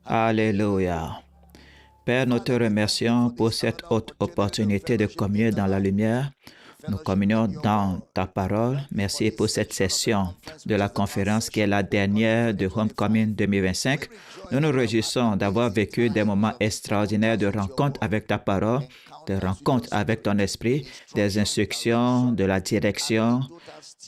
Alléluia. Père, nous te remercions pour cette haute opportunité de communier dans la lumière. Nous communions dans ta parole. Merci pour cette session de la conférence qui est la dernière de Homecoming 2025. Nous nous réjouissons d'avoir vécu des moments extraordinaires de rencontre avec ta parole, de rencontre avec ton esprit, des instructions, de la direction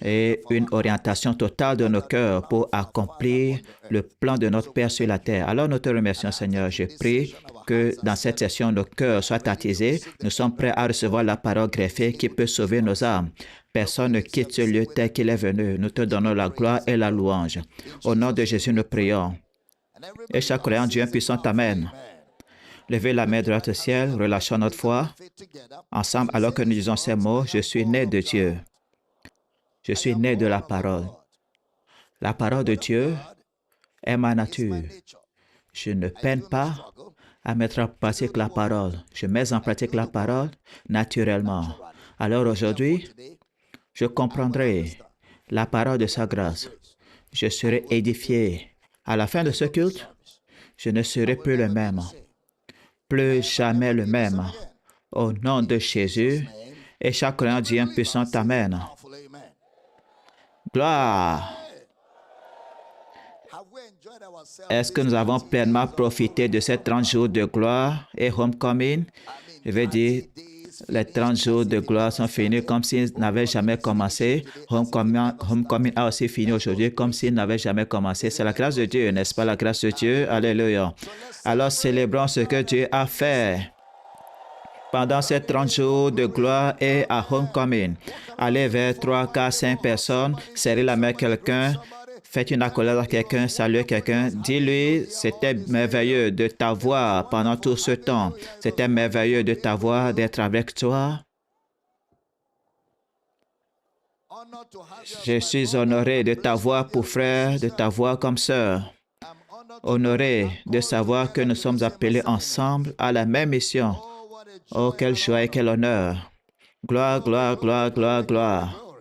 et une orientation totale de nos cœurs pour accomplir le plan de notre Père sur la terre. Alors nous te remercions, Seigneur. Je prie que dans cette session, nos cœurs soient attisés. Nous sommes prêts à recevoir la parole greffée qui peut sauver nos âmes. Personne ne quitte ce lieu tel qu'il est venu. Nous te donnons la gloire et la louange. Au nom de Jésus, nous prions. Et chaque croyant Dieu puissant, Amen. Levez la main droite au ciel, relâchons notre foi. Ensemble, alors que nous disons ces mots, je suis né de Dieu. Je suis né de la parole. La parole de Dieu est ma nature. Je ne peine pas à mettre en pratique la parole. Je mets en pratique la parole naturellement. Alors aujourd'hui, je comprendrai la parole de sa grâce. Je serai édifié. À la fin de ce culte, je ne serai plus le même. Plus jamais le même. Au nom de Jésus, et chaque croyant dit un puissant Amen. Gloire. Est-ce que nous avons pleinement profité de ces 30 jours de gloire et homecoming? Je veux dire, les 30 jours de gloire sont finis comme s'ils n'avaient jamais commencé. Homecoming a aussi fini aujourd'hui comme s'ils n'avaient jamais commencé. C'est la grâce de Dieu, n'est-ce pas la grâce de Dieu? Alléluia. Alors célébrons ce que Dieu a fait pendant ces 30 jours de gloire et à homecoming. Allez vers 3, 4, 5 personnes, serrez la main à quelqu'un, faites une accolade à quelqu'un, saluez quelqu'un, dis-lui, c'était merveilleux de t'avoir pendant tout ce temps. C'était merveilleux de t'avoir, d'être avec toi. Je suis honoré de t'avoir pour frère, de t'avoir comme sœur. Honoré de savoir que nous sommes appelés ensemble à la même mission. Oh, quelle joie et quel honneur. Gloire, gloire, gloire, gloire, gloire.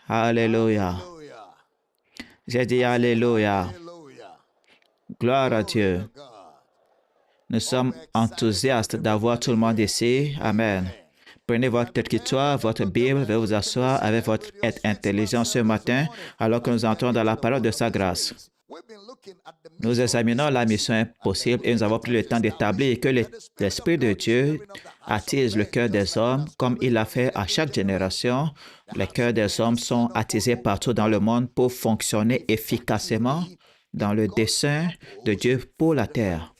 Alléluia. J'ai dit Alléluia. Gloire à Dieu. Nous sommes enthousiastes d'avoir tout le monde ici. Amen. Prenez votre écritoire, votre Bible, veuillez vous asseoir avec votre être intelligent ce matin alors que nous entrons dans la parole de sa grâce. Nous examinons la mission impossible et nous avons pris le temps d'établir que l'Esprit de Dieu attise le cœur des hommes comme il l'a fait à chaque génération. Les cœurs des hommes sont attisés partout dans le monde pour fonctionner efficacement dans le dessein de Dieu pour la terre.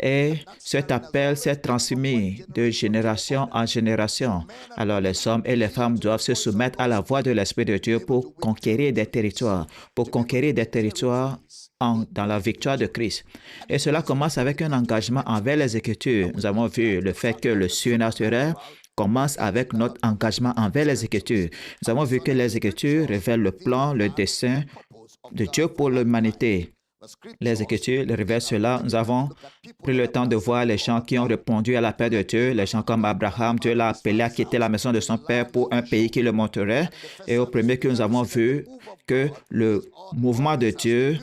Et cet appel s'est transmis de génération en génération. Alors les hommes et les femmes doivent se soumettre à la voix de l'Esprit de Dieu pour conquérir des territoires, dans la victoire de Christ. Et cela commence avec un engagement envers les Écritures. Nous avons vu le fait que le surnaturel commence avec notre engagement envers les Écritures. Nous avons vu que les Écritures révèlent le plan, le dessein de Dieu pour l'humanité. Les Écritures révèlent cela. Nous avons pris le temps de voir les gens qui ont répondu à l'appel de Dieu, les gens comme Abraham. Dieu l'a appelé à quitter la maison de son père pour un pays qui le montrerait. Et au premier que nous avons vu que le mouvement de Dieu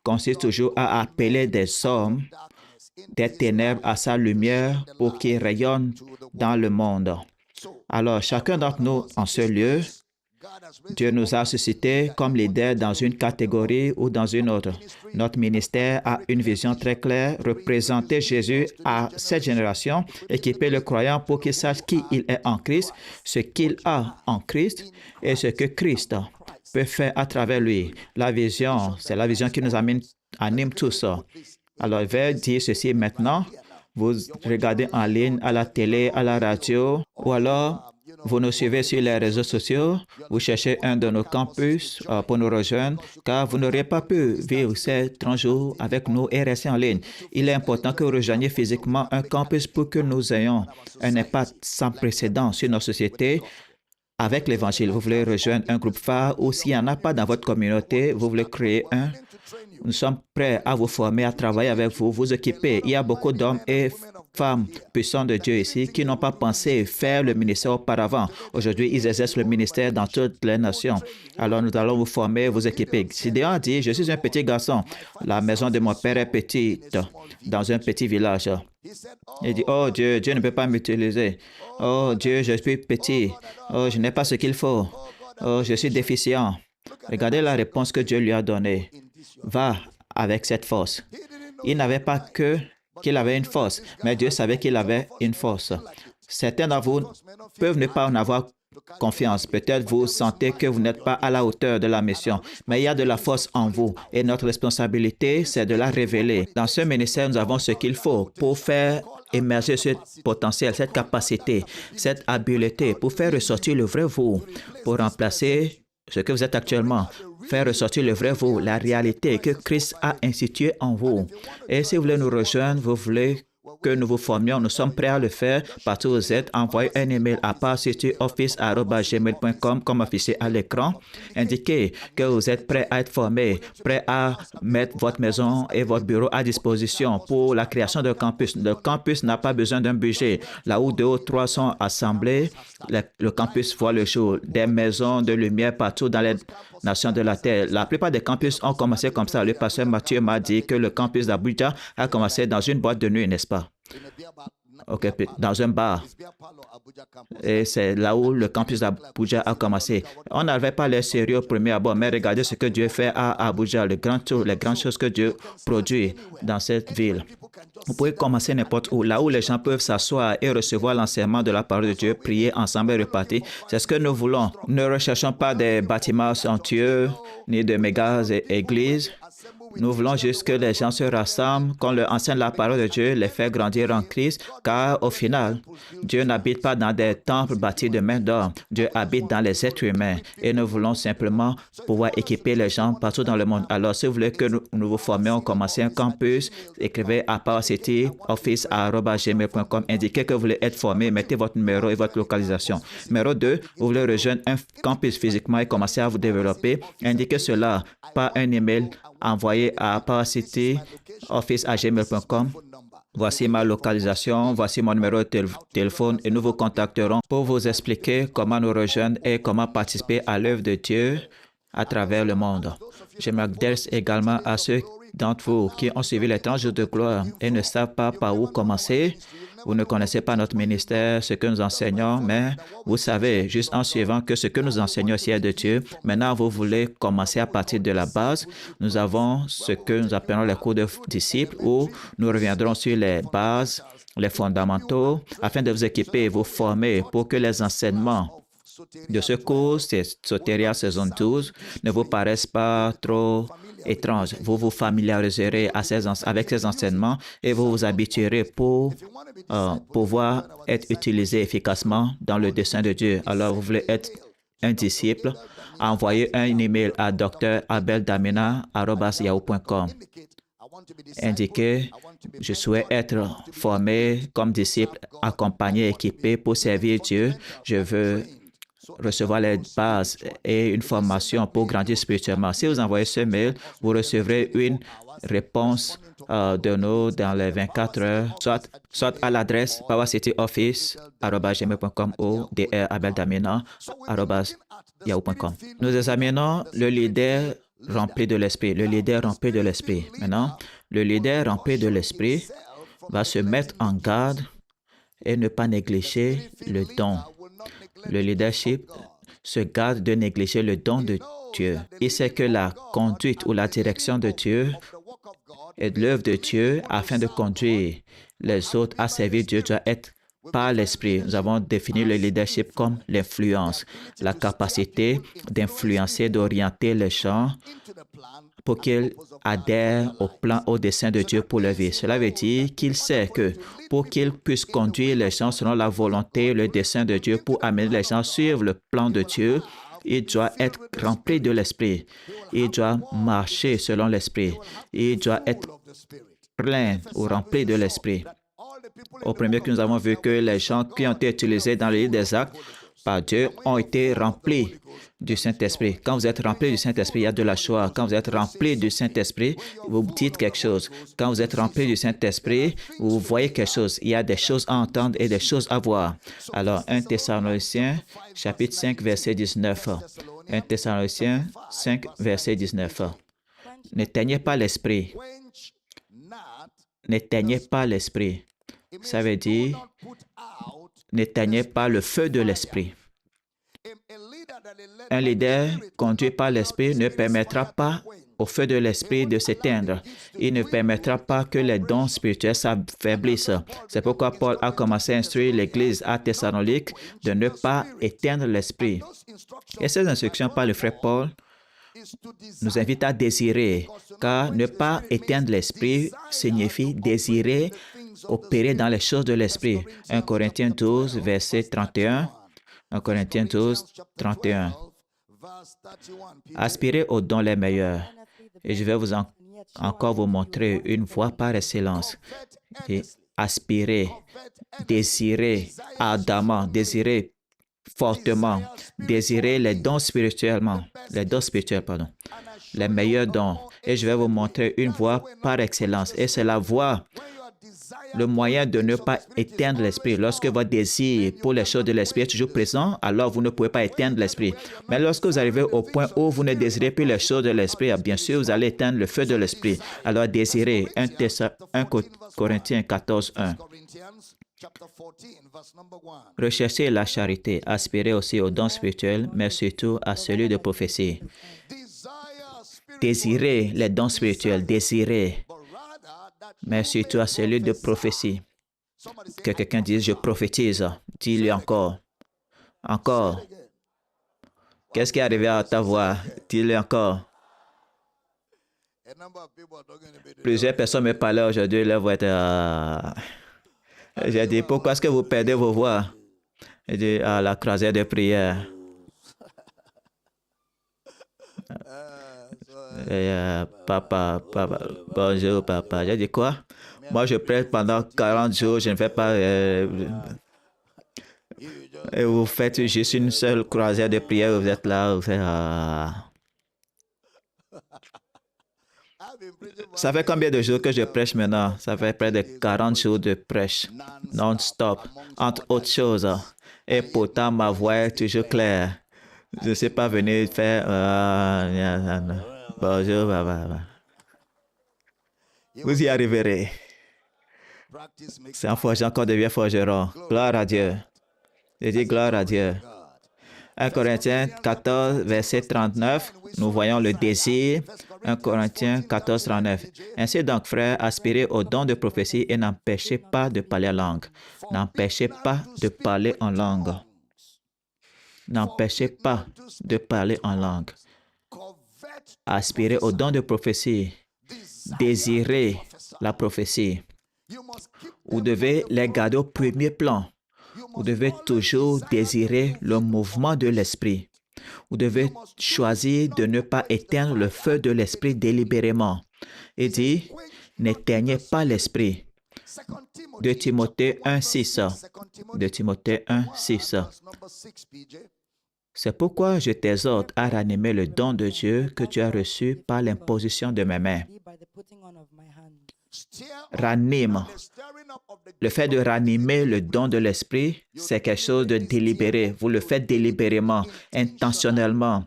consiste toujours à appeler des hommes des ténèbres à sa lumière pour qu'ils rayonnent dans le monde. Alors, chacun d'entre nous en ce lieu, Dieu nous a suscités comme leaders dans une catégorie ou dans une autre. Notre ministère a une vision très claire, représenter Jésus à cette génération, équiper le croyant pour qu'il sache qui il est en Christ, ce qu'il a en Christ et ce que Christ peut faire à travers lui. La vision, c'est la vision qui nous anime tous. Alors, je vais dire ceci maintenant. Vous regardez en ligne, à la télé, à la radio, ou alors vous nous suivez sur les réseaux sociaux, vous cherchez un de nos campus pour nous rejoindre, car vous n'auriez pas pu vivre ces 30 jours avec nous et rester en ligne. Il est important que vous rejoigniez physiquement un campus pour que nous ayons un impact sans précédent sur nos sociétés avec l'Évangile. Vous voulez rejoindre un groupe phare ou s'il n'y en a pas dans votre communauté, vous voulez créer un. Nous sommes prêts à vous former, à travailler avec vous, vous équiper. Il y a beaucoup d'hommes et femmes puissantes de Dieu ici qui n'ont pas pensé faire le ministère auparavant. Aujourd'hui, ils exercent le ministère dans toutes les nations. Alors, nous allons vous former, vous équiper. Gideon a dit, je suis un petit garçon. La maison de mon père est petite, dans un petit village. Il dit, oh Dieu, Dieu ne peut pas m'utiliser. Oh Dieu, je suis petit. Oh, je n'ai pas ce qu'il faut. Oh, je suis déficient. Regardez la réponse que Dieu lui a donnée. Va avec cette force. Il n'avait pas qu'il avait une force, mais Dieu savait qu'il avait une force. Certains d'entre vous peuvent ne pas en avoir confiance. Peut-être vous sentez que vous n'êtes pas à la hauteur de la mission, mais il y a de la force en vous et notre responsabilité, c'est de la révéler. Dans ce ministère, nous avons ce qu'il faut pour faire émerger ce potentiel, cette capacité, cette habileté, pour faire ressortir le vrai vous, pour remplacer ce que vous êtes actuellement, faire ressortir le vrai vous, la réalité que Christ a instituée en vous. Et si vous voulez nous rejoindre, vous voulez que nous vous formions, nous sommes prêts à le faire. Partout où vous êtes, envoyez un email à powercityoffice@gmail.com comme affiché à l'écran. Indiquez que vous êtes prêts à être formés, prêts à mettre votre maison et votre bureau à disposition pour la création d'un campus. Le campus n'a pas besoin d'un budget. Là où 2 ou 3 sont assemblés, le campus voit le jour. Des maisons de lumière partout dans les nations de la terre. La plupart des campus ont commencé comme ça. Le pasteur Mathieu m'a dit que le campus d'Abuja a commencé dans une boîte de nuit, n'est-ce pas? OK, dans un bar. Et c'est là où le campus d'Abuja a commencé. On n'avait pas l'air sérieux au premier abord, mais regardez ce que Dieu fait à Abuja, les grandes choses que Dieu produit dans cette ville. Vous pouvez commencer n'importe où, là où les gens peuvent s'asseoir et recevoir l'enseignement de la parole de Dieu, prier ensemble et repartir. C'est ce que nous voulons. Ne recherchons pas des bâtiments somptueux, ni de méga églises. Nous voulons juste que les gens se rassemblent, qu'on leur enseigne la parole de Dieu, les fait grandir en Christ, car au final, Dieu n'habite pas dans des temples bâtis de main d'homme. Dieu habite dans les êtres humains et nous voulons simplement pouvoir équiper les gens partout dans le monde. Alors, si vous voulez que nous vous formions, commencer un campus, écrivez à powercityoffice@gmail.com, indiquez que vous voulez être formé, mettez votre numéro et votre localisation. Numéro 2, vous voulez rejoindre un campus physiquement et commencer à vous développer, indiquez cela par un email envoyé à powercityoffice@gmail.com. Voici ma localisation, voici mon numéro de téléphone et nous vous contacterons pour vous expliquer comment nous rejoindre et comment participer à l'œuvre de Dieu à travers le monde. Je m'adresse également à ceux d'entre vous qui ont suivi les 30 jours de gloire et ne savent pas par où commencer. Vous ne connaissez pas notre ministère, ce que nous enseignons, mais vous savez, juste en suivant que ce que nous enseignons aussi est de Dieu, maintenant vous voulez commencer à partir de la base. Nous avons ce que nous appelons les cours de disciples où nous reviendrons sur les bases, les fondamentaux, afin de vous équiper et vous former pour que les enseignements de ce cours, c'est Soteria saison 12, ne vous paraissent pas trop étranges. Vous vous familiariserez avec ces enseignements et vous vous habituerez pour pouvoir être utilisé efficacement dans le dessein de Dieu. Alors, vous voulez être un disciple, envoyez un email à drabeldamina@yahoo.com. Indiquez, je souhaite être formé comme disciple, accompagné, équipé pour servir Dieu. Je veux recevoir les bases et une formation pour grandir spirituellement. Si vous envoyez ce mail, vous recevrez une réponse de nous dans les 24 heures, soit à l'adresse powercityoffice@gmail.com ou drabeldamina@yahoo.com. Nous examinons le leader rempli de l'esprit. Le leader rempli de l'esprit. Maintenant, le leader rempli de l'esprit va se mettre en garde et ne pas négliger le don. Le leadership se garde de négliger le don de Dieu. Il sait que la conduite ou la direction de Dieu est de l'œuvre de Dieu afin de conduire les autres à servir Dieu doit être par l'esprit. Nous avons défini le leadership comme l'influence, la capacité d'influencer, d'orienter les gens pour qu'ils adhèrent au plan, au dessein de Dieu pour leur vie. Cela veut dire qu'il sait que pour qu'il puisse conduire les gens selon la volonté, le dessein de Dieu, pour amener les gens à suivre le plan de Dieu, il doit être rempli de l'Esprit. Il doit marcher selon l'Esprit. Il doit être plein ou rempli de l'Esprit. Au premier que nous avons vu que les gens qui ont été utilisés dans le livre des Actes par Dieu ont été remplis du Saint-Esprit. Quand vous êtes rempli du Saint-Esprit, il y a de la joie. Quand vous êtes rempli du Saint-Esprit, vous dites quelque chose. Quand vous êtes rempli du Saint-Esprit, vous voyez quelque chose. Il y a des choses à entendre et des choses à voir. Alors, 1 Thessaloniciens, chapitre 5, verset 19. 1 Thessaloniciens 5, verset 19. N'éteignez pas l'esprit. N'éteignez pas l'esprit. Ça veut dire, n'éteignez pas le feu de l'esprit. Un leader conduit par l'esprit ne permettra pas au feu de l'esprit de s'éteindre. Il ne permettra pas que les dons spirituels s'affaiblissent. C'est pourquoi Paul a commencé à instruire l'Église à Thessalonique de ne pas éteindre l'esprit. Et ces instructions par le frère Paul nous invitent à désirer, car ne pas éteindre l'esprit signifie désirer opérer dans les choses de l'esprit. 1 Corinthiens 12, verset 31. 1 Corinthiens 12, 31. Aspirez aux dons les meilleurs. Et je vais encore vous montrer une voie par excellence. Et aspirer, désirer ardemment, désirer fortement, désirer les dons spirituels, les meilleurs dons. Et je vais vous montrer une voie par excellence. Et c'est la voie, le moyen de ne pas éteindre l'esprit. Lorsque votre désir pour les choses de l'esprit est toujours présent, alors vous ne pouvez pas éteindre l'esprit. Mais lorsque vous arrivez au point où vous ne désirez plus les choses de l'esprit, bien sûr, vous allez éteindre le feu de l'esprit. Alors désirez 1 Corinthiens 14, 1. Recherchez la charité, aspirez aussi aux dons spirituels, mais surtout à celui de prophétie. Désirez les dons spirituels, désirez, mais surtout à celui de prophétie. Que quelqu'un dise, je prophétise. Dis-lui encore. Encore. Qu'est-ce qui est arrivé à ta voix? Dis-lui encore. Plusieurs personnes me parlaient aujourd'hui, leur voix était... J'ai dit, pourquoi est-ce que vous perdez vos voix? J'ai dit, à la croisée de prière. Papa, bonjour papa. J'ai dit quoi? Moi je prêche pendant 40 jours, je ne fais pas... et vous faites juste une seule croisière de prière, vous êtes là, vous faites... Ça fait combien de jours que je prêche maintenant? Ça fait près de 40 jours de prêche, non-stop, entre autres choses. Et pourtant, ma voix est toujours claire. Je ne suis pas venu faire... bonjour, papa. Vous y arriverez. C'est en forgeant qu'on devient forgeron. Gloire à Dieu. Je dis gloire à Dieu. 1 Corinthiens 14, verset 39, nous voyons le désir. 1 Corinthiens 14, 39. Ainsi donc, frères, aspirez au don de prophétie et n'empêchez pas de parler en langue. N'empêchez pas de parler en langue. N'empêchez pas de parler en langue. Aspirez au don de prophétie. Désirez la prophétie. Vous devez les garder au premier plan. Vous devez toujours désirer le mouvement de l'esprit. Vous devez choisir de ne pas éteindre le feu de l'esprit délibérément. Et dit, n'éteignez pas l'esprit. 2 Timothée 1, 6. 2 Timothée 1, 6. C'est pourquoi je t'exhorte à ranimer le don de Dieu que tu as reçu par l'imposition de mes mains. Ranime. Le fait de ranimer le don de l'esprit, c'est quelque chose de délibéré. Vous le faites délibérément, intentionnellement,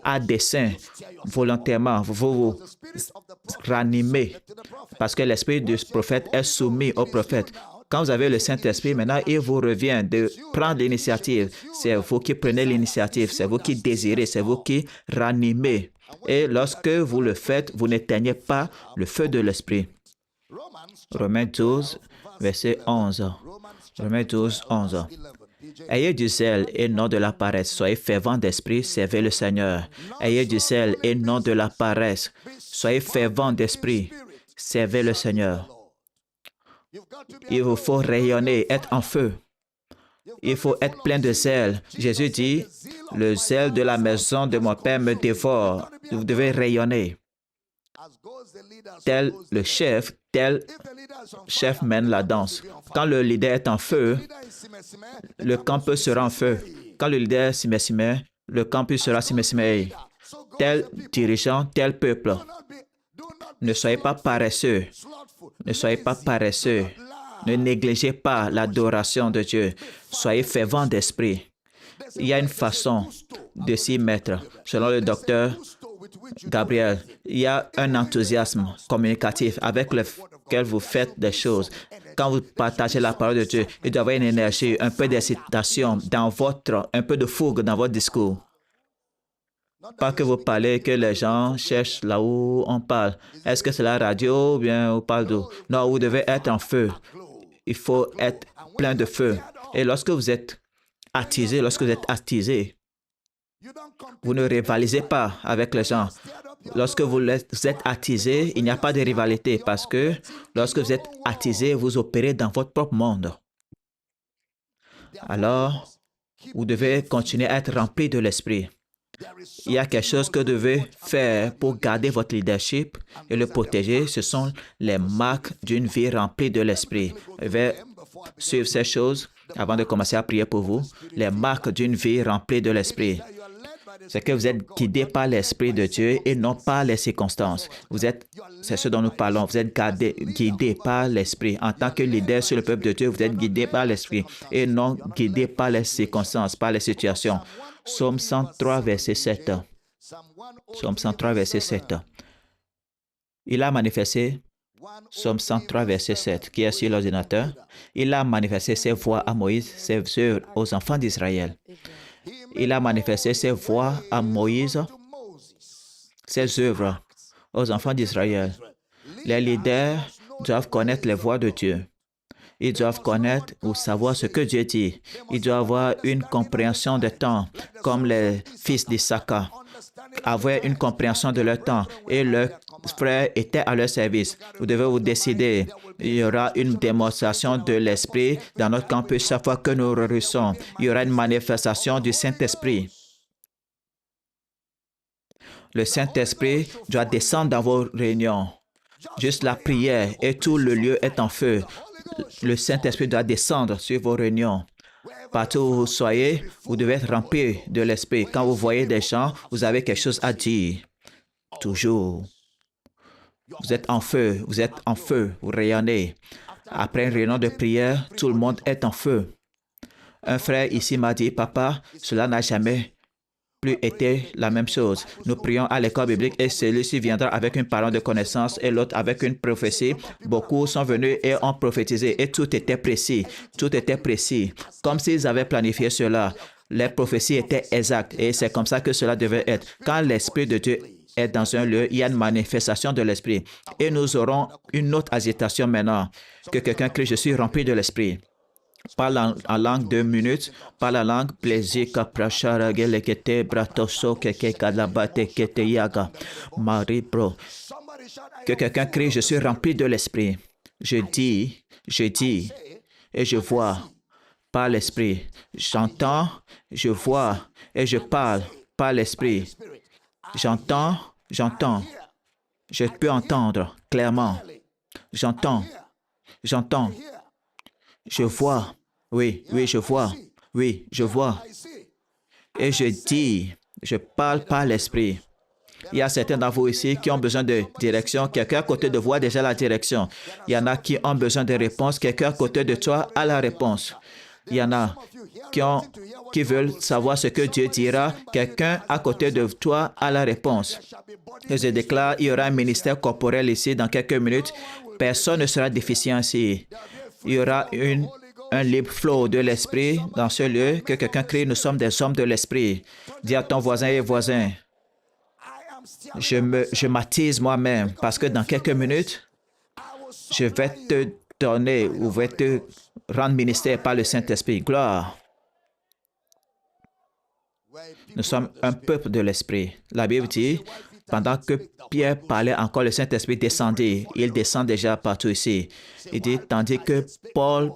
à dessein, volontairement. Vous vous ranimez parce que l'esprit du prophète est soumis au prophète. Quand vous avez le Saint-Esprit, maintenant, il vous revient de prendre l'initiative. C'est vous qui prenez l'initiative, c'est vous qui désirez, c'est vous qui ranimez. Et lorsque vous le faites, vous n'éteignez pas le feu de l'esprit. Romains 12, verset 11. Romains 12, 11. Ayez du zèle et non de la paresse. Soyez fervents d'esprit, servez le Seigneur. Ayez du zèle et non de la paresse. Soyez fervents d'esprit, servez le Seigneur. Il vous faut rayonner, être en feu. Il faut être plein de zèle. Jésus dit, le zèle de la maison de mon Père me dévore. Vous devez rayonner. Tel le chef, tel chef mène la danse. Quand le leader est en feu, le camp peut sera en feu. Quand le leader s'immersimet, le campus sera s'immersimé. Tel dirigeant, tel peuple. Ne soyez pas paresseux. Ne soyez pas paresseux. Ne négligez pas l'adoration de Dieu. Soyez fervents d'esprit. Il y a une façon de s'y mettre. Selon le docteur Gabriel, il y a un enthousiasme communicatif avec lequel vous faites des choses. Quand vous partagez la parole de Dieu, il doit y avoir une énergie, un peu d'excitation un peu de fougue dans votre discours. Pas que vous parlez, que les gens cherchent là où on parle. Est-ce que c'est la radio ou bien on parle d'où? Non, vous devez être en feu. Il faut être plein de feu. Et lorsque vous êtes attisé, vous ne rivalisez pas avec les gens. Lorsque vous êtes attisé, il n'y a pas de rivalité parce que lorsque vous êtes attisé, vous opérez dans votre propre monde. Alors, vous devez continuer à être rempli de l'esprit. Il y a quelque chose que vous devez faire pour garder votre leadership et le protéger. Ce sont les marques d'une vie remplie de l'esprit. Je vais suivre ces choses avant de commencer à prier pour vous. Les marques d'une vie remplie de l'esprit. C'est que vous êtes guidé par l'Esprit de Dieu et non par les circonstances. C'est ce dont nous parlons. Vous êtes guidé par l'Esprit. En tant que leader sur le peuple de Dieu, vous êtes guidé par l'Esprit et non guidé par les circonstances, par les situations. Psaume 103, verset 7. Psaume 103, verset 7. Il a manifesté, Psaume 103, verset 7, qui est sur l'ordinateur. Il a manifesté ses voies à Moïse, ses œuvres aux enfants d'Israël. Il a manifesté ses voies à Moïse, ses œuvres aux enfants d'Israël. Les leaders doivent connaître les voies de Dieu. Ils doivent connaître ou savoir ce que Dieu dit. Ils doivent avoir une compréhension des temps, comme les fils d'Isaac avaient une compréhension de leur temps et leurs frères étaient à leur service. Vous devez vous décider. Il y aura une démonstration de l'Esprit dans notre campus chaque fois que nous réussissons. Il y aura une manifestation du Saint-Esprit. Le Saint-Esprit doit descendre dans vos réunions. Juste la prière et tout le lieu est en feu. Le Saint-Esprit doit descendre sur vos réunions. Partout où vous soyez, vous devez être rempli de l'Esprit. Quand vous voyez des gens, vous avez quelque chose à dire. Toujours. Vous êtes en feu, vous rayonnez. Après une réunion de prière, tout le monde est en feu. Un frère ici m'a dit, papa, cela n'a jamais plus été la même chose. Nous prions à l'école biblique et celui-ci viendra avec une parole de connaissance et l'autre avec une prophétie. Beaucoup sont venus et ont prophétisé et tout était précis. Tout était précis. Comme s'ils avaient planifié cela. Les prophéties étaient exactes et c'est comme ça que cela devait être. Quand l'Esprit de Dieu est dans un lieu, il y a une manifestation de l'Esprit. Et nous aurons une autre agitation maintenant. Que quelqu'un crie, je suis rempli de l'Esprit. Parle en langue 2 minutes. Parle en langue plaisir kaprashara gelekete bratoso keke kalabate kete yaga. Marie bro. Que quelqu'un crie, je suis rempli de l'Esprit. Je dis et je vois par l'Esprit. J'entends, je vois et je parle par l'Esprit. J'entends. Je peux entendre clairement. J'entends. Je vois. Oui, je vois. Oui, je vois. Et je dis, je parle par l'Esprit. Il y a certains d'entre vous ici qui ont besoin de direction. Quelqu'un à côté de vous a déjà la direction. Il y en a qui ont besoin de réponse. Quelqu'un à côté de toi a la réponse. Il y en a qui veulent savoir ce que Dieu dira. Quelqu'un à côté de toi a la réponse. Et je déclare, il y aura un ministère corporel ici dans quelques minutes. Personne ne sera déficient ici. Il y aura un libre flot de l'Esprit dans ce lieu. Que quelqu'un crie, nous sommes des hommes de l'Esprit. Dis à ton voisin et voisin, je m'attise moi-même parce que dans quelques minutes, je vais te donner ou vais te rendre ministère par le Saint-Esprit. Gloire. Nous sommes un peuple de l'Esprit. La Bible dit, pendant que Pierre parlait encore, le Saint-Esprit descendit. Il descend déjà partout ici. Il dit, tandis que Paul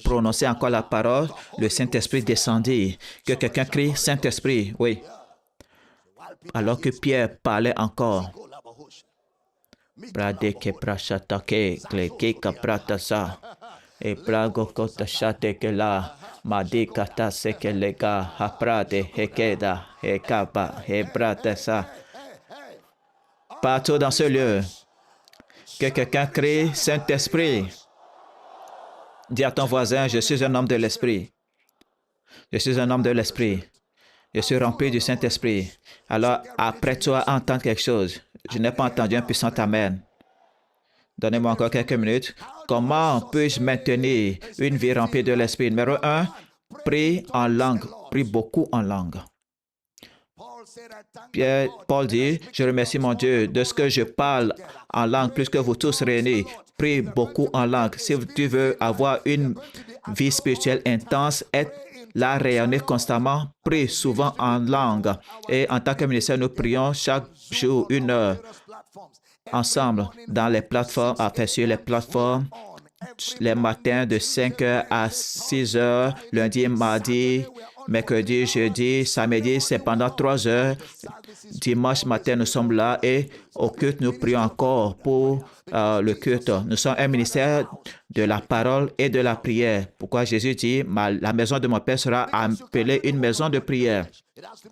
prononçait encore la parole, le Saint-Esprit descendit. Que quelqu'un crie, Saint-Esprit, oui. Alors que Pierre parlait encore. Et plagokota chate que la madi kata seke lega haprade hekeda hekaba hebrate sa. Partout dans ce lieu, que quelqu'un crie Saint-Esprit. Dis à ton voisin, je suis un homme de l'Esprit. Je suis un homme de l'Esprit. Je suis rempli du Saint-Esprit. Alors, après toi, entendre quelque chose. Je n'ai pas entendu un puissant Amen. Donnez-moi encore quelques minutes. Comment puis-je maintenir une vie remplie de l'Esprit? Numéro 1, prie en langue. Prie beaucoup en langue. Paul dit, je remercie mon Dieu de ce que je parle en langue plus que vous tous réunis. Prie beaucoup en langue. Si tu veux avoir une vie spirituelle intense, être là, rayonner constamment, prie souvent en langue. Et en tant que ministère, nous prions chaque jour 1 heure ensemble dans les plateformes, sur les plateformes, les matins de 5 heures à 6 heures, lundi, mardi, mercredi, jeudi, samedi, c'est pendant 3 heures. Dimanche matin, nous sommes là et au culte, nous prions encore pour le culte. Nous sommes un ministère de la parole et de la prière. Pourquoi Jésus dit, la maison de mon Père sera appelée une maison de prière.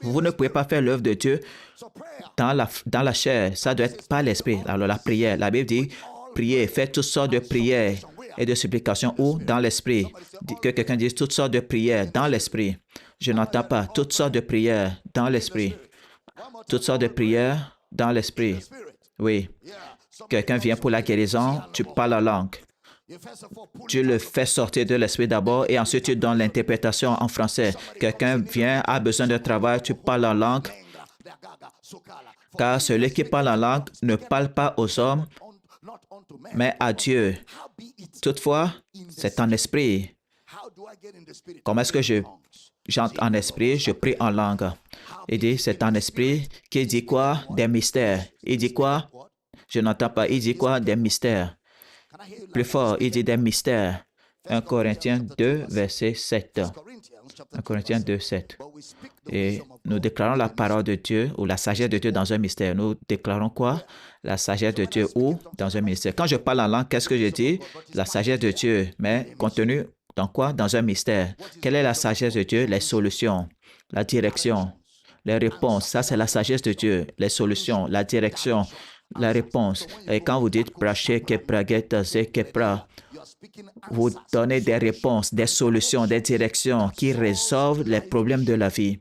Vous ne pouvez pas faire l'œuvre de Dieu dans la chair. Ça doit être par l'esprit. Alors la prière, la Bible dit, priez, faites toutes sortes de prières et de supplications ou dans l'esprit. Que quelqu'un dise toutes sortes de prières dans l'esprit. Je n'entends pas. Toutes sortes de prières dans l'esprit. Toutes sortes de prières dans l'esprit. Oui. Quelqu'un vient pour la guérison, tu parles la langue. Tu le fais sortir de l'esprit d'abord et ensuite tu donnes l'interprétation en français. Quelqu'un vient, a besoin de travail, tu parles en langue. Car celui qui parle en langue ne parle pas aux hommes, mais à Dieu. Toutefois, c'est en esprit. Comment est-ce que j'entre en esprit, je prie en langue? Il dit, c'est en esprit qui dit quoi? Des mystères. Il dit quoi? Je n'entends pas. Il dit quoi? Des mystères. Plus fort, il dit des mystères. 1 Corinthiens 2, verset 7. 1 Corinthiens 2, 7. Et nous déclarons la parole de Dieu ou la sagesse de Dieu dans un mystère. Nous déclarons quoi? La sagesse de Dieu ou dans un mystère. Quand je parle en langue, qu'est-ce que je dis? La sagesse de Dieu, mais contenue dans quoi? Dans un mystère. Quelle est la sagesse de Dieu? Les solutions, la direction, les réponses. Ça, c'est la sagesse de Dieu. Les solutions, la direction, la réponse. Et quand vous dites vous donnez des réponses, des solutions, des directions qui résolvent les problèmes de la vie.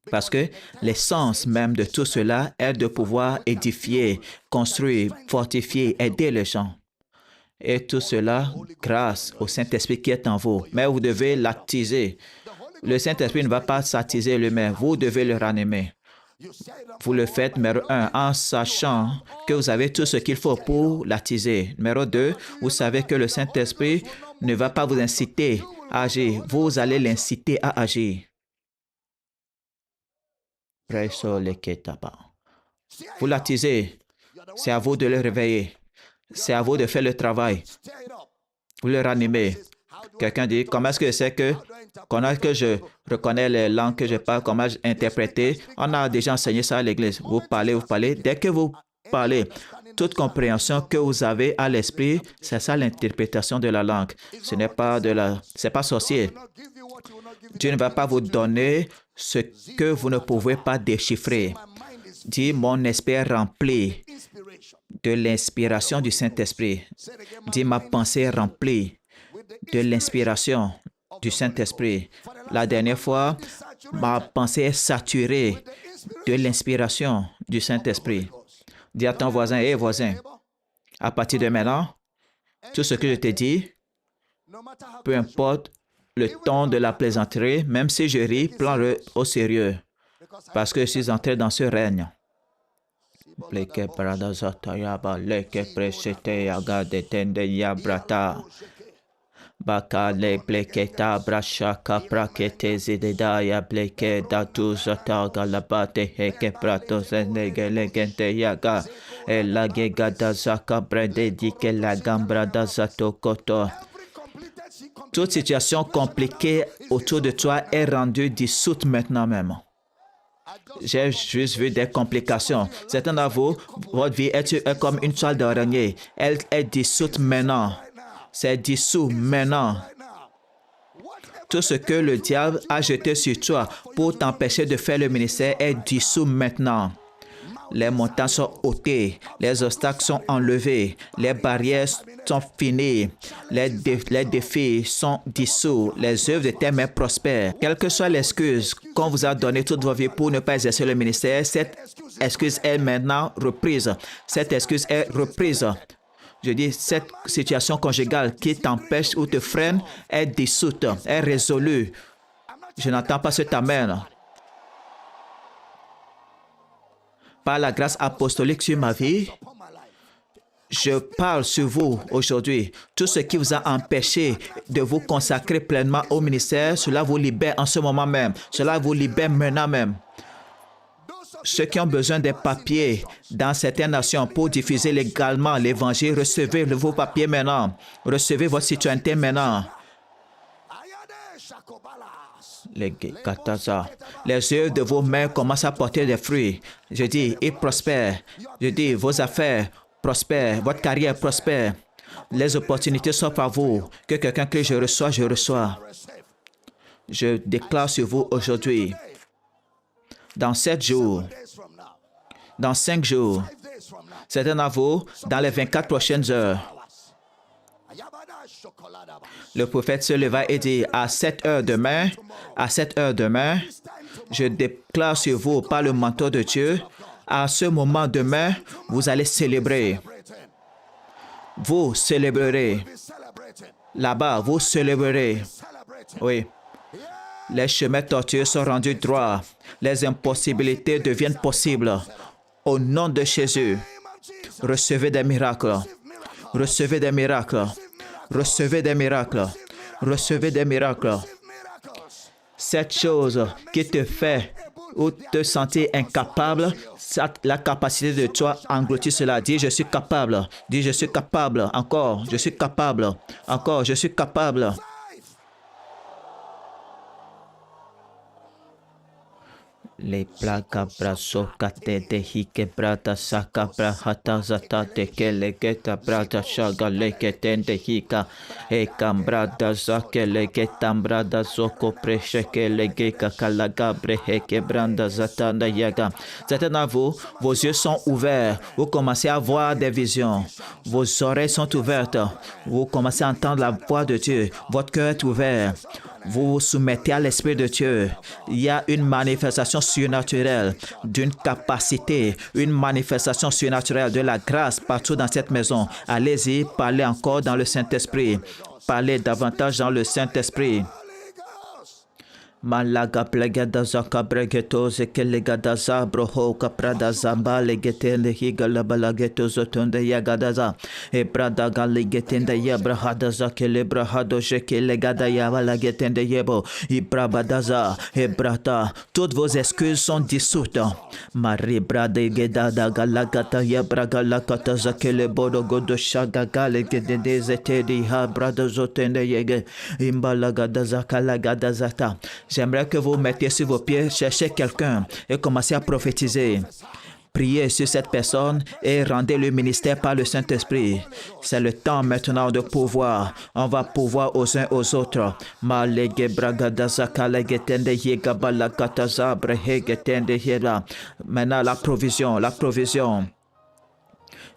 Parce que l'essence même de tout cela est de pouvoir édifier, construire, fortifier, aider les gens. Et tout cela grâce au Saint-Esprit qui est en vous. Mais vous devez l'attiser. Le Saint-Esprit ne va pas s'attiser lui-même. Vous devez le ranimer. Vous le faites, numéro 1, en sachant que vous avez tout ce qu'il faut pour l'attiser. Numéro 2, vous savez que le Saint-Esprit ne va pas vous inciter à agir. Vous allez l'inciter à agir. Vous l'attisez. C'est à vous de le réveiller. C'est à vous de faire le travail. Vous le ranimez. Quelqu'un dit, comment est-ce que c'est que je reconnais les langues que je parle, comment interpréter? On a déjà enseigné ça à l'église. Vous parlez. Dès que vous parlez, toute compréhension que vous avez à l'esprit, c'est ça l'interprétation de la langue. Ce n'est pas c'est pas sorcier. Dieu ne va pas vous donner ce que vous ne pouvez pas déchiffrer. Dis, mon esprit est rempli de l'inspiration du Saint-Esprit. Dis, ma pensée est remplie de l'inspiration du Saint-Esprit. La dernière fois, ma pensée est saturée de l'inspiration du Saint-Esprit. Dis à ton voisin, hé voisin, à partir de maintenant, tout ce que je te dis, peu importe le ton de la plaisanterie, même si je ris, prends-le au sérieux, parce que je suis entré dans ce règne. Bakale bleketa brashaka prakete zidedaya bleketa tuzata galabate heke prato zenegelegente yaga elagega dazaka brede dike la gambra dazato koto. Toute situation compliquée autour de toi est rendue dissoute maintenant même. J'ai juste vu des complications. Certains d'entre vous, votre vie est comme une toile d'araignée. Elle est dissoute maintenant. c'est dissous maintenant. Tout ce que le diable a jeté sur toi pour t'empêcher de faire le ministère est dissous maintenant. Les montagnes sont ôtées, les obstacles sont enlevés, les barrières sont finies, les défis sont dissous, les œuvres de tes mains prospèrent. Quelle que soit l'excuse qu'on vous a donnée toute votre vie pour ne pas exercer le ministère, cette excuse est maintenant reprise. Cette excuse est reprise. Je dis, cette situation conjugale qui t'empêche ou te freine est dissoute, est résolue. Je n'entends pas cet amen. Par la grâce apostolique sur ma vie, je parle sur vous aujourd'hui. Tout ce qui vous a empêché de vous consacrer pleinement au ministère, cela vous libère en ce moment même. Cela vous libère maintenant même. Ceux qui ont besoin des papiers dans certaines nations pour diffuser légalement l'évangile, recevez vos papiers maintenant. Recevez votre citoyenneté maintenant. Les œuvres de vos mains commencent à porter des fruits. Je dis, ils prospèrent. Je dis, vos affaires prospèrent. Votre carrière prospère. Les opportunités s'offrent à vous. Que quelqu'un que je reçois, je reçois. Je déclare sur vous aujourd'hui. Dans 7 jours, dans 5 jours, certains d'entre vous, dans les 24 prochaines heures, le prophète se leva et dit, à 7 heures demain, je déclare sur vous par le manteau de Dieu, à ce moment demain, vous allez célébrer. Vous célébrerez. Là-bas, vous célébrerez. Oui. Les chemins tortueux sont rendus droits. Les impossibilités deviennent possibles. Au nom de Jésus, recevez des miracles. Recevez des miracles. Recevez des miracles. Recevez des miracles. Cette chose qui te fait ou te sentir incapable, la capacité de toi engloutir cela. Dis, je suis capable. Dis, je suis capable. Encore, je suis capable. Encore, je suis capable. Les plaques brasso kate de hike brata saka brahata zata de kelegeta brata shaga leketende hika e cambrada zake legetam brada zoko presheke legeka kalagabre heke branda zatanda yaga. Certains d'entre vous, vos yeux sont ouverts, vous commencez à voir des visions, vos oreilles sont ouvertes, vous commencez à entendre la voix de Dieu, votre cœur est ouvert. Vous vous soumettez à l'Esprit de Dieu. Il y a une manifestation surnaturelle d'une capacité, une manifestation surnaturelle de la grâce partout dans cette maison. Allez-y, parlez encore dans le Saint-Esprit. Parlez davantage dans le Saint-Esprit. Malaga plegada zaka bregeto zekelegada za broho kaprada zamba legetende higala balageto zotonde yagadaza e prada galigetende yabrahada zakele brahado jekelegada yavalagetende yebo ibrabadaza e brata. Toutes vos excuses sont dissoutes. Marie brade gedada galagata yabragalakata zakele bodogodo shagagale gedende zetedi ha brada zotende yege imbalagada zakalagada zata. J'aimerais que vous mettiez sur vos pieds, cherchez quelqu'un et commencez à prophétiser. Priez sur cette personne et rendez le ministère par le Saint-Esprit. C'est le temps maintenant de pouvoir. On va pouvoir aux uns aux autres. Maintenant, la provision, la provision.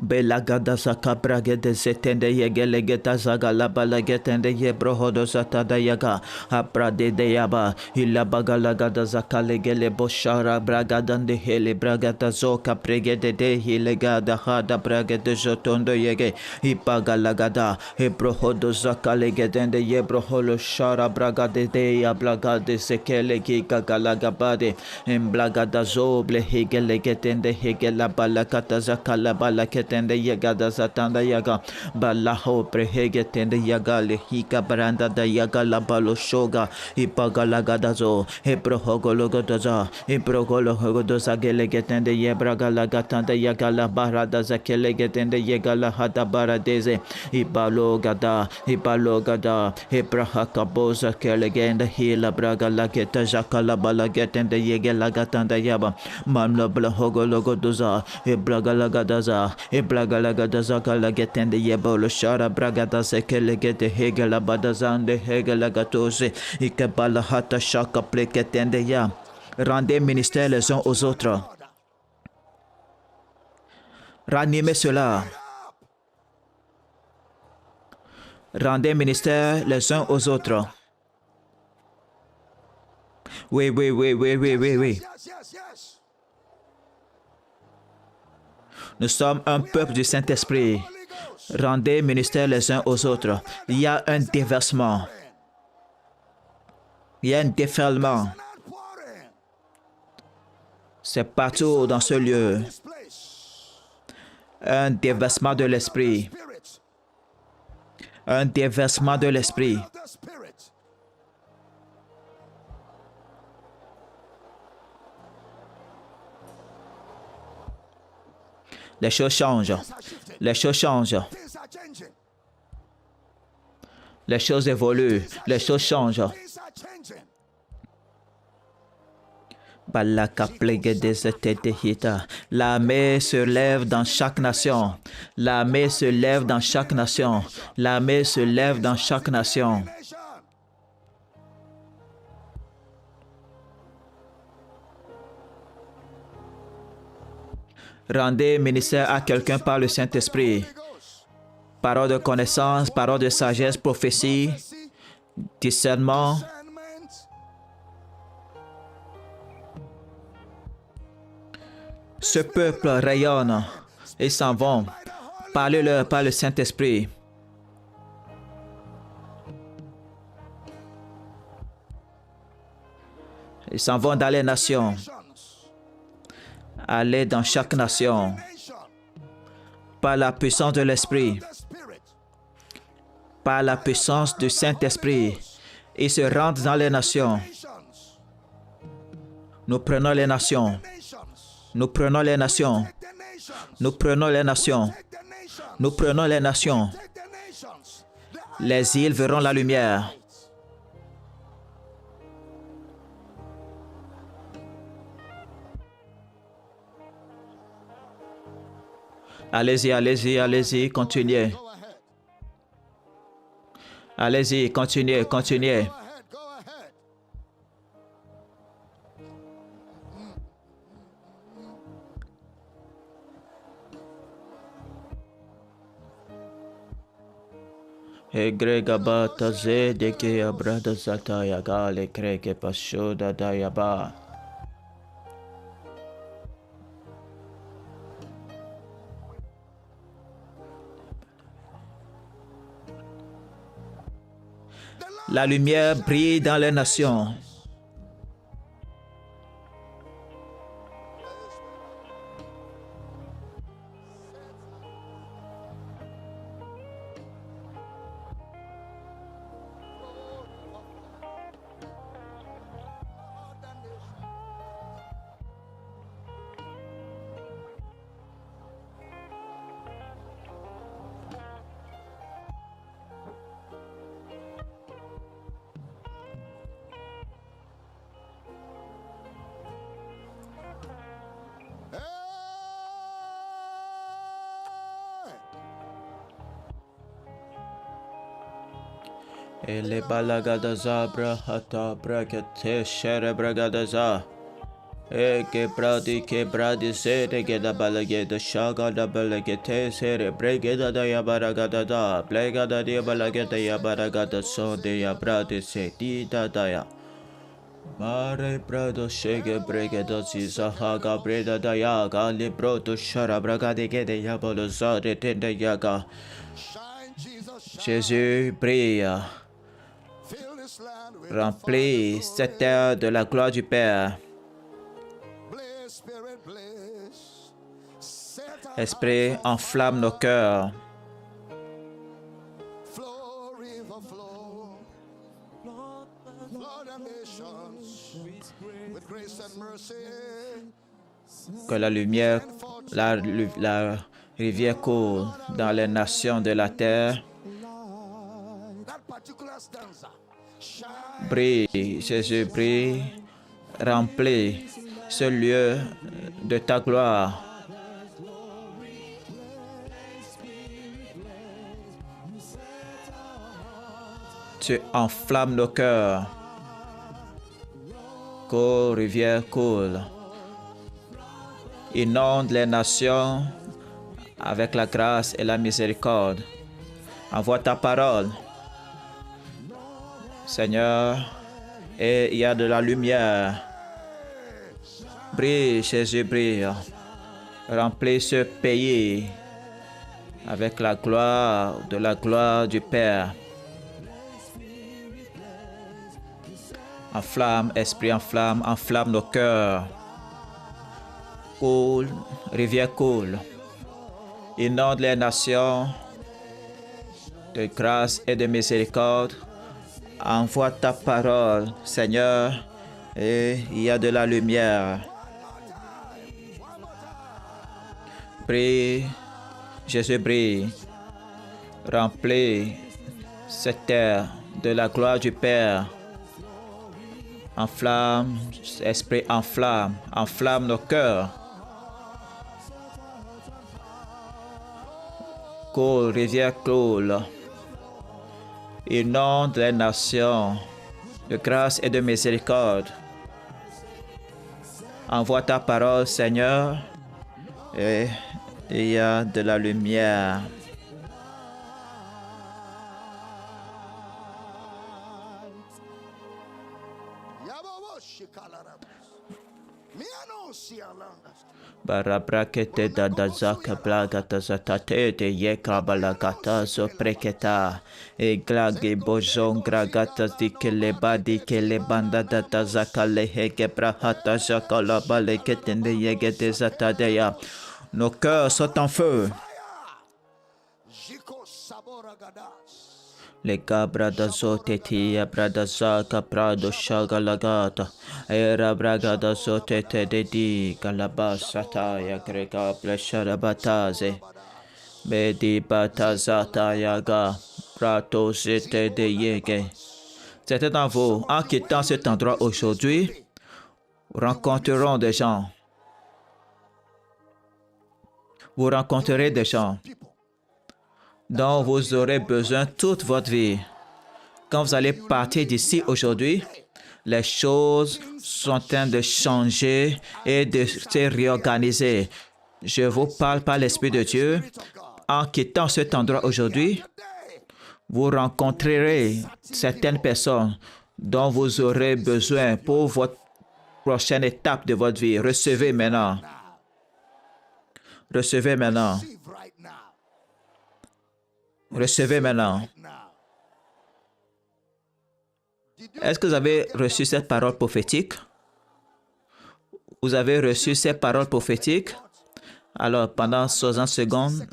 Belagada saka bragede zetende yegelegeta zaga la balagetende yebrohodo zatada yaga aprade de yaba illa bagalagada zaka legele boshara bragadande hele bragata zoka pregede de hilegada hada bragede jotondo yege ipagalagada hebrohodo zaka legedende yebroholo shara bragade de yablagade sekele giga galagabade emblagada zoble hegelegetende hegela balakata zaka la balakete tende yaga zatanda yaga balaho prehege tende yaga lehika baranda da yaga la balo shoga ipagalaga eprohogologodaza eprogologodoza gelegende yebraga lagatanda yaga la barada zakelegende yaga la hada baradeze ibalogada ebrahakaboza kelegende hila braga lageta jakala balagetende yaga lagatanda yaba mamla blahogologodoza ebraga lagadaza E Blagalagadaza Galagetende Yebolo Shara Bragadase Kelegete Hegela Badazande Hegela Gatose Ikebala Hata Shaka Pleketende Ya. Rendez ministère les uns aux autres. Ranimez cela. Rendez ministère les uns aux autres. Oui, oui, oui, oui, oui, oui, oui. Nous sommes un peuple du Saint-Esprit. Rendez ministère les uns aux autres. Il y a un déversement. Il y a un déferlement. C'est partout dans ce lieu. Un déversement de l'Esprit. Un déversement de l'Esprit. Les choses changent. Les choses changent. Les choses évoluent. Les choses changent. L'armée se lève dans chaque nation. L'armée se lève dans chaque nation. L'armée se lève dans chaque nation. Rendez ministère à quelqu'un par le Saint-Esprit. Parole de connaissance, parole de sagesse, prophétie, discernement. Ce peuple rayonne. Ils s'en vont. Parlez-leur par le Saint-Esprit. Ils s'en vont dans les nations. Allez dans chaque nation. Par la puissance de l'Esprit. Par la puissance du Saint-Esprit. Ils se rendent dans les nations. Nous prenons les nations. Nous prenons les nations. Nous prenons les nations. Nous prenons les nations. Les îles verront la lumière. Allez-y, allez-y, allez-y, continuez. Allez-y, continuez, continuez. Egregabata zedeke abrada zataya gale kreke pashoda dayaba. La lumière brille dans les nations. Ele balagadaza brahata brakate shere bragadaza. Ke bradi sere geda balageda shaga da balagete sere bregeda da yabaragada da blegada dia balageda yabaragada so de yabradi se di da ya. Mare brado shege bregeda ziza haga breda da yaga libro to shara bragade gede yabolo zade tende yaga. Jésus brille. Remplis cette terre de la gloire du Père. Esprit, enflamme nos cœurs. Que la lumière, la rivière coule dans les nations de la terre. Brille, Jésus, brille, remplis ce lieu de ta gloire. Tu enflammes nos cœurs. Coule, rivière, coule. Inonde les nations avec la grâce et la miséricorde. Envoie ta parole, Seigneur, et il y a de la lumière. Brille, Jésus, brille. Remplis ce pays avec la gloire du Père. Enflamme, Esprit, enflamme nos cœurs. Coule, rivière coule. Inonde les nations de grâce et de miséricorde. Envoie ta parole, Seigneur, et il y a de la lumière. Brille, Jésus brille. Remplis cette terre de la gloire du Père. Enflamme, Esprit, enflamme nos cœurs. Coule, rivière coule. Inonde les nations de grâce et de miséricorde. Envoie ta parole, Seigneur, et il y a de la lumière. Barabrakete dadazaka blagata zatate de yekabalagata zopreketa e glagi bojon gragata dikeleba dikelebanda datazaka leheke brahata jakalaba leketende yegete zatadeya. Nos cœurs sont en feu. Les cabra da zoteti abradaza caprado shagalagata era bragada zotete dedi galabasata ya grega plesharabataze bedi batazata yaga prato zete de yege. Certains d'entre vous, en quittant cet endroit aujourd'hui, rencontreront des gens. Vous rencontrerez des gens dont vous aurez besoin toute votre vie. Quand vous allez partir d'ici aujourd'hui, les choses sont en train de changer et de se réorganiser. Je vous parle par l'Esprit de Dieu. En quittant cet endroit aujourd'hui, vous rencontrerez certaines personnes dont vous aurez besoin pour votre prochaine étape de votre vie. Recevez maintenant. Recevez maintenant. Recevez maintenant. Est-ce que vous avez reçu cette parole prophétique? Vous avez reçu cette parole prophétique? Alors, pendant 60 secondes,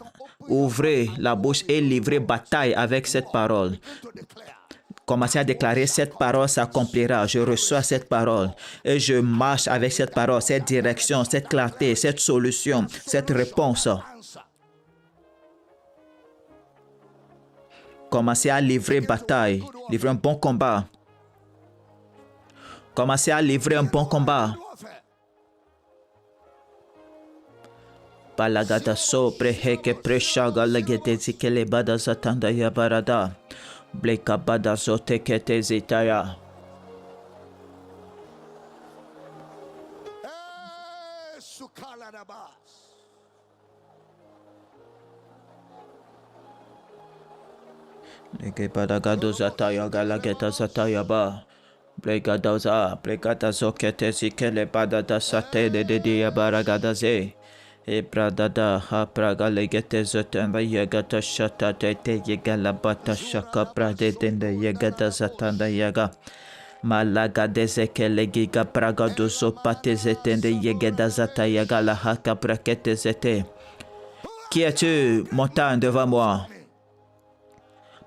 ouvrez la bouche et livrez bataille avec cette parole. Commencez à déclarer, cette parole s'accomplira. Je reçois cette parole et je marche avec cette parole, cette direction, cette clarté, cette solution, cette réponse. Commencez à livrer bataille, livrer un bon combat. Commencez à livrer un bon combat. Palagata so preheke preshaga legete zikele bada zatanda ya barada. Bleka bada zote kete zitaya. Leke badagado zataya galageta zataya ba. Blegadoza, blegadazo kete zikele badada sate de dia baragadaze. E bradada ha praga legete zotanda yagata shata tete yegala bata shaka prade dende yagata zatanda yaga. Malaga dezekele giga praga dozo pate zetende yegada zata yaga la haka prakete zete. Qui es-tu, montagne devant moi?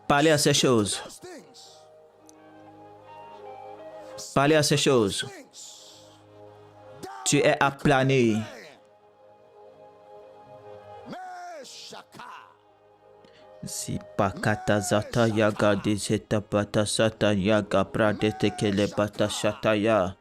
Parlez à ces choses. Parlez à ces choses. Tu es aplani. Si pakata zata yaga dizeta bata sata yaga pradete kele bata shata ya.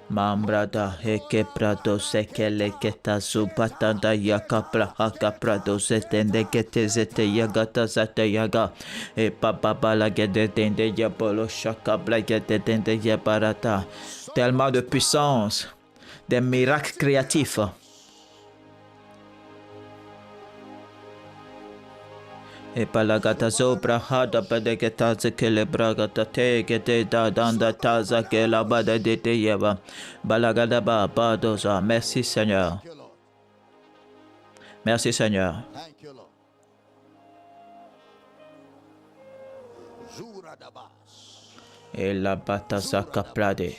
Mambrada heke prado sekele keta zubata yaka prahaka prado zetende kete zete yagata zete yaga e papa bala gede dende yabolo shaka blagede dende yabarata. Tellement de puissance, des miracles créatifs. E palagata zobra hada badegeta zekele bragata te gete da danda taza ke la bada de te yeva balagada ba badoza. Merci Seigneur. Merci Seigneur. Et la batazaka plade.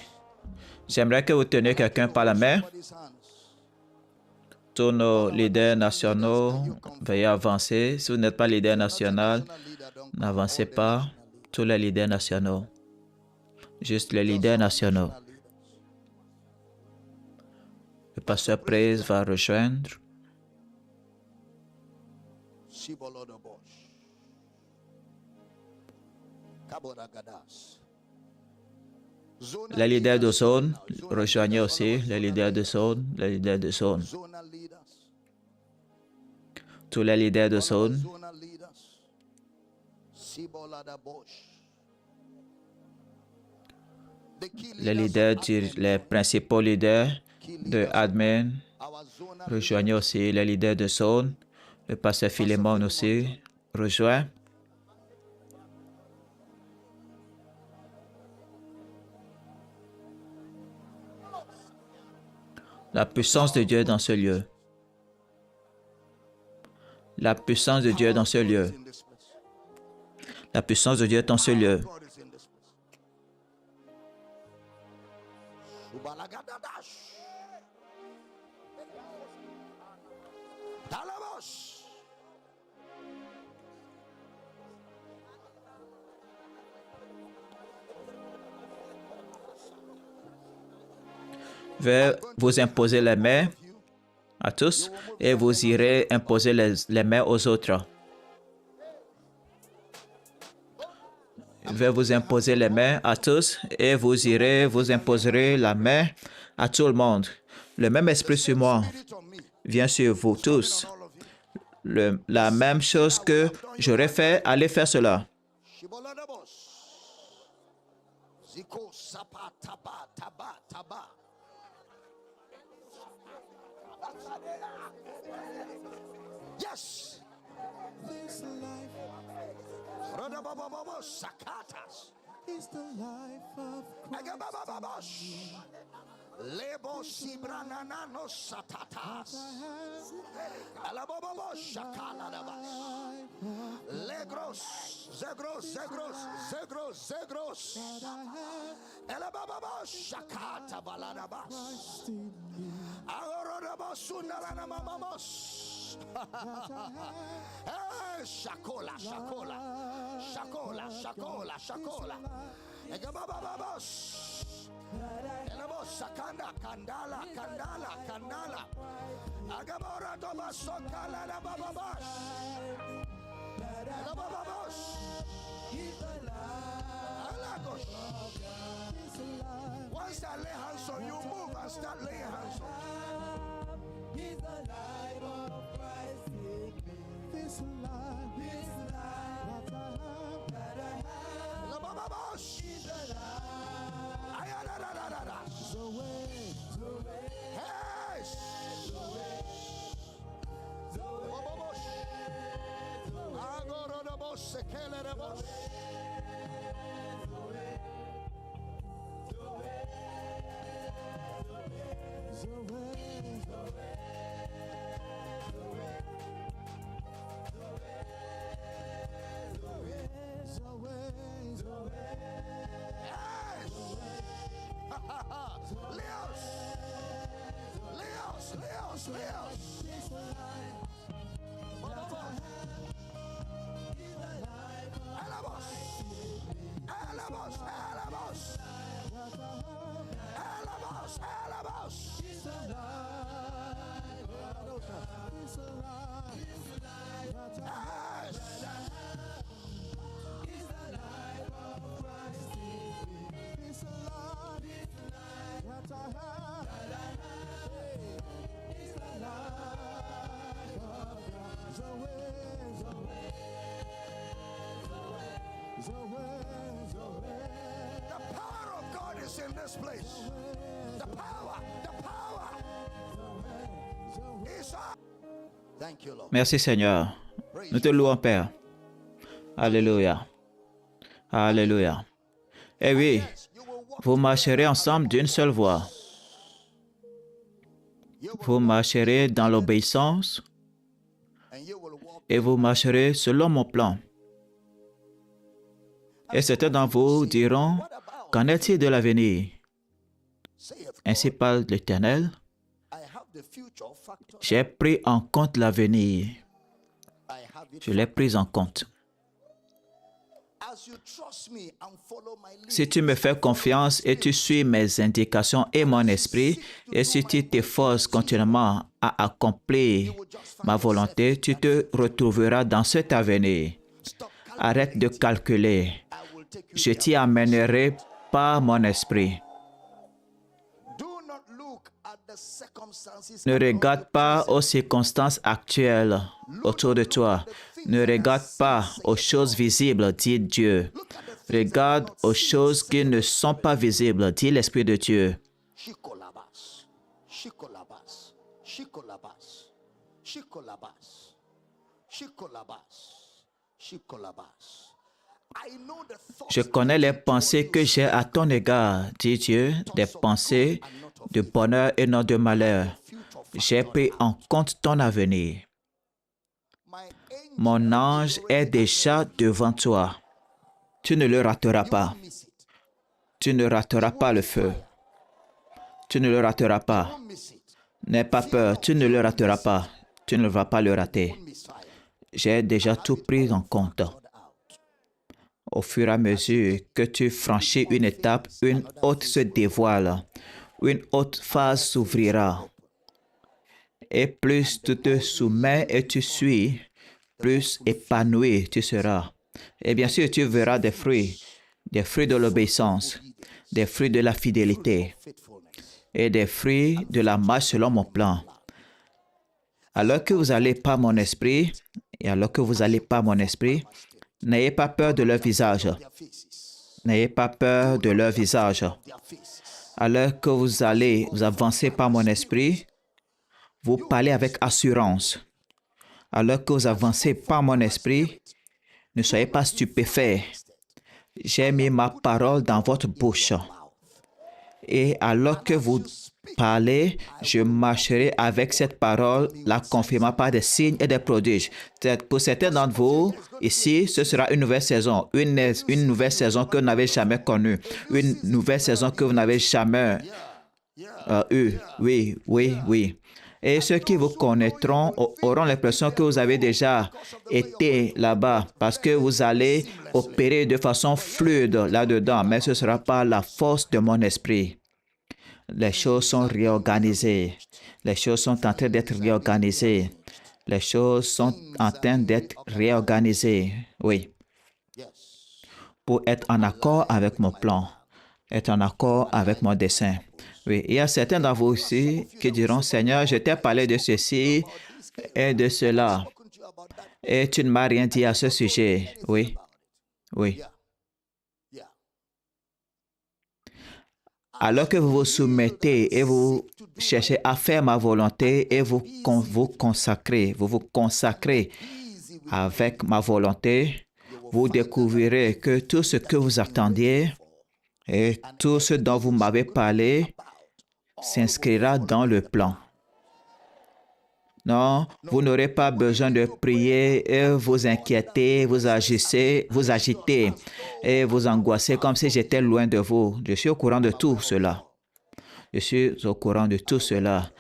J'aimerais que vous teniez quelqu'un par la main. Tous nos leaders nationaux, veuillez avancer. Si vous n'êtes pas leader national, n'avancez pas. Tous les leaders nationaux. Juste les leaders nationaux. Le pasteur Praise va rejoindre. Les leaders de zone, rejoignez aussi les leaders de zone, les leaders de zone. Tous les leaders de zone. Les leaders, les principaux leaders de admin, rejoignez aussi les leaders de zone. Le pasteur Philémon aussi rejoint. La puissance de Dieu dans ce lieu. La puissance de Dieu dans ce lieu. La puissance de Dieu dans ce lieu. Veuillez vous imposer les mains à tous et vous irez imposer les mains aux autres. Veuillez vous imposer les mains à tous et vous irez, vous imposerez la main à tout le monde. Le même esprit sur moi vient sur vous tous. La même chose que j'aurais fait, allez faire cela. Yes. This life is the life of Christ. Lebo sibranana no satatas. Alabobo shakala dabas. Legros, zegros. Elababo shakata baladabas. Agorobo sundarana mamamos. Shakola. Egabababos. Elabos kandala. Agabora doba sokala la bababas. Elabababos. Alagos. Once I lay hands on you, move and start laying hands on you. He's the light of Christ in me. This life that I have. La bababos. He's the light. Ayadadadadada. Zoe. Yes. Bababos. Agorodobos sekelerobos. Leos. Yes. Merci Seigneur. Nous te louons, Père. Alléluia. Alléluia. Eh oui, vous marcherez ensemble d'une seule voix. Vous marcherez dans l'obéissance et vous marcherez selon mon plan. Et certains d'entre vous diront, qu'en est-il de l'avenir? Ainsi parle l'Éternel. J'ai pris en compte l'avenir. Je l'ai pris en compte. Si tu me fais confiance et tu suis mes indications et mon esprit, et si tu t'efforces continuellement à accomplir ma volonté, tu te retrouveras dans cet avenir. Arrête de calculer. Je t'y amènerai par mon esprit. Ne regarde pas aux circonstances actuelles autour de toi. Ne regarde pas aux choses visibles, dit Dieu. Regarde aux choses qui ne sont pas visibles, dit l'Esprit de Dieu. Je connais les pensées que j'ai à ton égard, dit Dieu, des pensées de bonheur et non de malheur. J'ai pris en compte ton avenir. Mon ange est déjà devant toi. Tu ne le rateras pas. Tu ne rateras pas le feu. Tu ne le rateras pas. N'aie pas peur, tu ne le rateras pas. Tu ne vas pas le rater. J'ai déjà tout pris en compte. Au fur et à mesure que tu franchis une étape, une autre se dévoile. Une autre phase s'ouvrira. Et plus tu te soumets et tu suis, plus épanoui tu seras. Et bien sûr, tu verras des fruits de l'obéissance, des fruits de la fidélité et des fruits de la marche selon mon plan. Alors que vous allez par mon esprit, n'ayez pas peur de leur visage. N'ayez pas peur de leur visage. Alors que vous avancez par mon esprit, vous parlez avec assurance. Alors que vous avancez par mon esprit, ne soyez pas stupéfaits. J'ai mis ma parole dans votre bouche. Et alors que vous parlez, je marcherai avec cette parole, la confirmant par des signes et des prodiges. Pour certains d'entre vous, ici, ce sera une nouvelle saison. Une nouvelle saison que vous n'avez jamais connue. Une nouvelle saison que vous n'avez jamais eue. Oui, oui, oui. Et ceux qui vous connaîtront auront l'impression que vous avez déjà été là-bas parce que vous allez opérer de façon fluide là-dedans, mais ce ne sera pas la force de mon esprit. Les choses sont réorganisées. Les choses sont en train d'être réorganisées. Les choses sont en train d'être réorganisées. Oui. Pour être en accord avec mon plan, être en accord avec mon dessein. Oui, il y a certains d'entre vous aussi qui diront, Seigneur, je t'ai parlé de ceci et de cela, et tu ne m'as rien dit à ce sujet. Oui, oui. Alors que vous vous soumettez et vous cherchez à faire ma volonté et vous vous consacrez avec ma volonté, vous découvrirez que tout ce que vous attendiez et tout ce dont vous m'avez parlé s'inscrira dans le plan. Non, vous n'aurez pas besoin de prier et vous inquiéter, vous agiter et vous angoisser comme si j'étais loin de vous. Je suis au courant de tout cela. Je suis au courant de tout cela.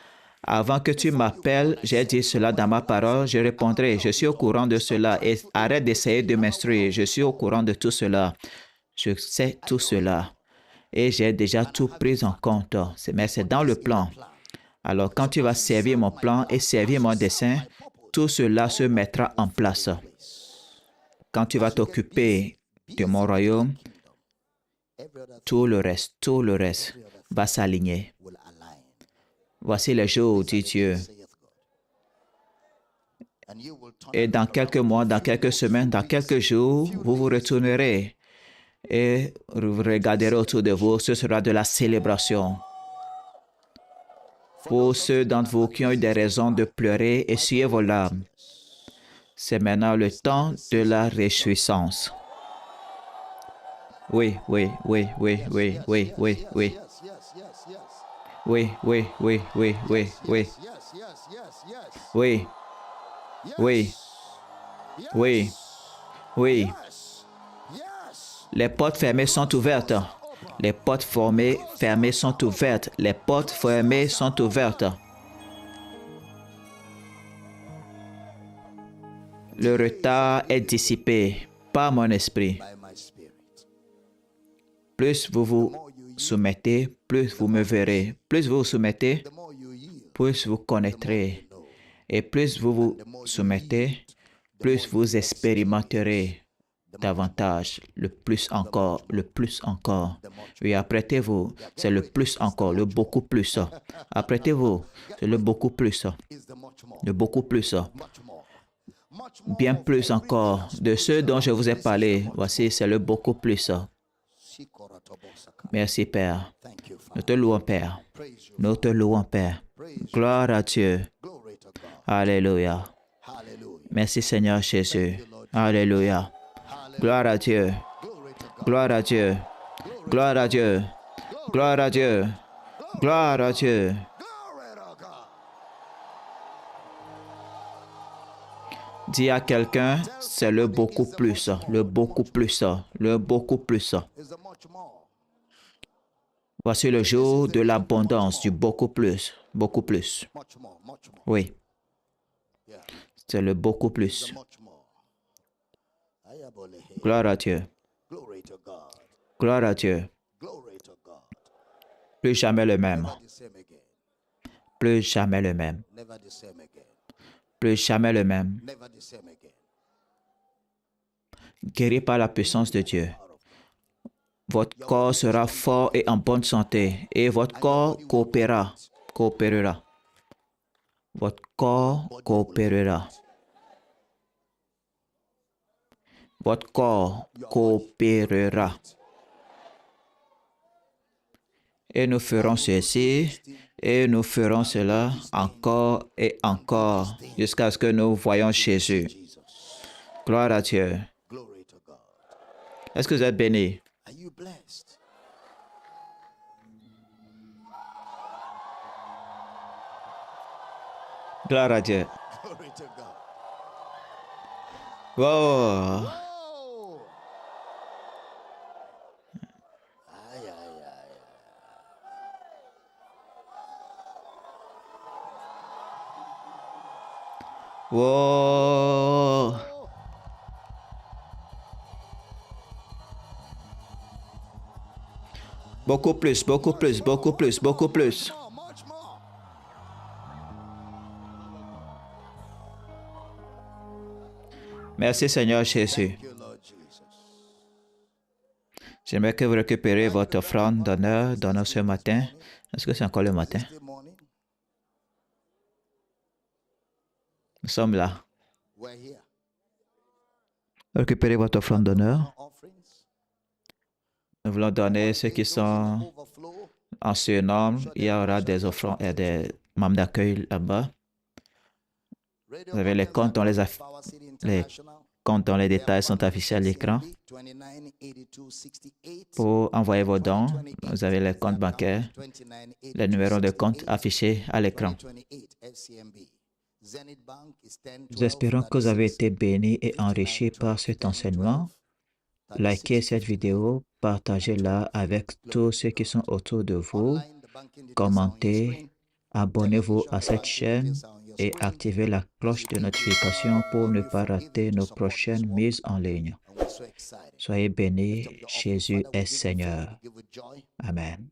Avant que tu m'appelles, j'ai dit cela dans ma parole, je répondrai, je suis au courant de cela et arrête d'essayer de m'instruire. Je suis au courant de tout cela. Je sais tout cela. Et j'ai déjà tout pris en compte. Mais c'est dans le plan. Alors, quand tu vas servir mon plan et servir mon dessein, tout cela se mettra en place. Quand tu vas t'occuper de mon royaume, tout le reste va s'aligner. Voici les jours, dit Dieu. Et dans quelques mois, dans quelques semaines, dans quelques jours, vous vous retournerez et vous regarderez autour de vous, ce sera de la célébration. Pour ceux d'entre vous qui ont eu des raisons de pleurer, essuyez vos larmes. C'est maintenant le temps de la réjouissance. Oui, oui, oui, oui, oui, oui, oui, oui. Oui, oui, oui, oui, oui, oui. Oui, oui, oui, oui. Les portes fermées sont ouvertes. Les portes fermées sont ouvertes. Les portes fermées sont ouvertes. Le retard est dissipé par mon esprit. Plus vous vous soumettez, plus vous me verrez. Plus vous vous soumettez, plus vous connaîtrez. Et plus vous vous soumettez, plus vous expérimenterez davantage, le plus encore, le plus encore. Oui, apprêtez-vous, c'est le plus encore, le beaucoup plus. Apprêtez-vous, c'est le beaucoup plus, le beaucoup plus. Bien plus encore de ceux dont je vous ai parlé. Voici, c'est le beaucoup plus. Merci, Père. Nous te louons, Père. Nous te louons, Père. Gloire à Dieu. Alléluia. Merci, Seigneur Jésus. Alléluia. Gloire à Dieu. Gloire à Dieu. Gloire à Dieu. Gloire à Dieu. Gloire à Dieu. Dis à quelqu'un, c'est le beaucoup plus, le beaucoup plus, le beaucoup plus. Voici le jour de l'abondance, du beaucoup plus, beaucoup plus. Oui, c'est le beaucoup plus. Gloire à Dieu. Gloire à Dieu. Plus jamais le même. Plus jamais le même. Plus jamais le même. Guéri par la puissance de Dieu. Votre corps sera fort et en bonne santé, et votre corps coopérera. Votre corps coopérera. Votre corps coopérera. Et nous ferons ceci, et nous ferons cela encore et encore, jusqu'à ce que nous voyions Jésus. Gloire à Dieu. Est-ce que vous êtes bénis? Gloire à Dieu. Wow. Wow. Beaucoup plus, beaucoup plus, beaucoup plus, beaucoup plus. Merci Seigneur Jésus. J'aimerais que vous récupérez votre offrande d'honneur ce matin. Est-ce que c'est encore le matin? Nous sommes là. Récupérez votre offrande d'honneur. Nous voulons donner ceux qui sont en surnombre. Il y aura des offrandes et des membres d'accueil là-bas. Vous avez les comptes dont les détails sont affichés à l'écran. Pour envoyer vos dons, vous avez les comptes bancaires, les numéros de compte affichés à l'écran. Nous espérons que vous avez été bénis et enrichis par cet enseignement. Likez cette vidéo, partagez-la avec tous ceux qui sont autour de vous, commentez, abonnez-vous à cette chaîne et activez la cloche de notification pour ne pas rater nos prochaines mises en ligne. Soyez bénis, Jésus est Seigneur. Amen.